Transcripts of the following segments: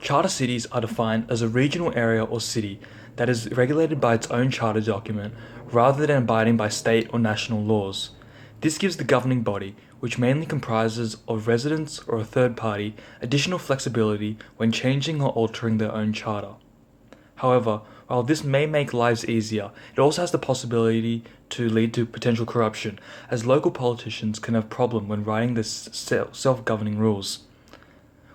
Charter cities are defined as a regional area or city that is regulated by its own charter document rather than abiding by state or national laws. This gives the governing body, which mainly comprises of residents or a third party, additional flexibility when changing or altering their own charter. However, while this may make lives easier, it also has the possibility to lead to potential corruption, as local politicians can have problem when writing the self-governing rules.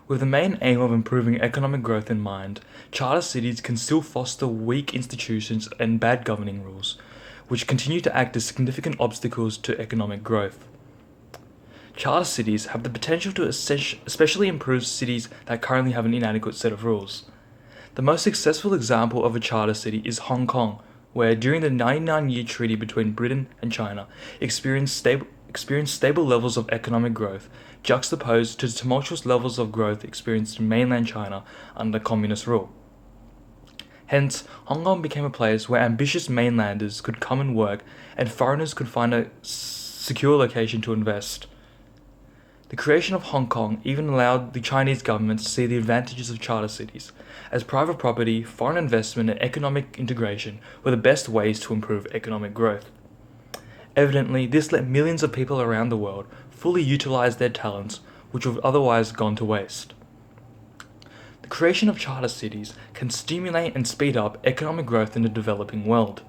With the main aim of improving economic growth in mind, charter cities can still foster weak institutions and bad governing rules, which continue to act as significant obstacles to economic growth. Charter cities have the potential to especially improve cities that currently have an inadequate set of rules. The most successful example of a charter city is Hong Kong, where during the 99-year treaty between Britain and China experienced stable levels of economic growth, juxtaposed to the tumultuous levels of growth experienced in mainland China under communist rule. Hence, Hong Kong became a place where ambitious mainlanders could come and work, and foreigners could find a secure location to invest. The creation of Hong Kong even allowed the Chinese government to see the advantages of charter cities, as private property, foreign investment, and economic integration were the best ways to improve economic growth. Evidently, this let millions of people around the world fully utilize their talents, which would have otherwise gone to waste. The creation of charter cities can stimulate and speed up economic growth in the developing world.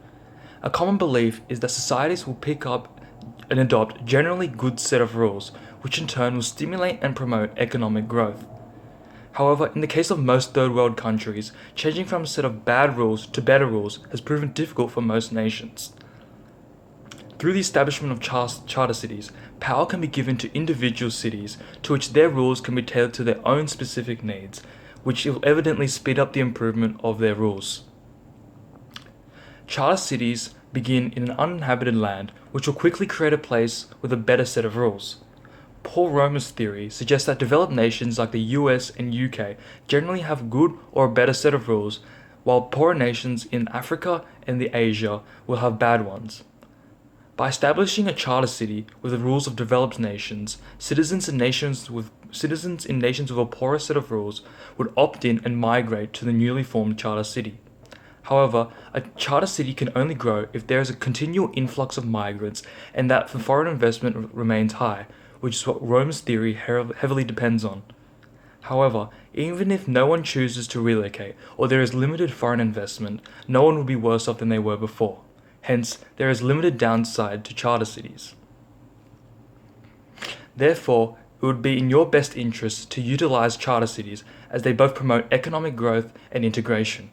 A common belief is that societies will pick up and adopt generally good set of rules, which in turn will stimulate and promote economic growth. However, in the case of most third world countries, changing from a set of bad rules to better rules has proven difficult for most nations. Through the establishment of charter cities, power can be given to individual cities to which their rules can be tailored to their own specific needs, which will evidently speed up the improvement of their rules. Charter cities begin in an uninhabited land, which will quickly create a place with a better set of rules. Paul Romer's theory suggests that developed nations like the US and UK generally have good or a better set of rules, while poorer nations in Africa and Asia will have bad ones. By establishing a charter city with the rules of developed nations, citizens in nations with a poorer set of rules would opt in and migrate to the newly formed charter city. However, a charter city can only grow if there is a continual influx of migrants and that the foreign investment remains high, which is what Rome's theory heavily depends on. However, even if no one chooses to relocate or there is limited foreign investment, no one will be worse off than they were before. Hence, there is limited downside to charter cities. Therefore, it would be in your best interest to utilize charter cities as they both promote economic growth and integration.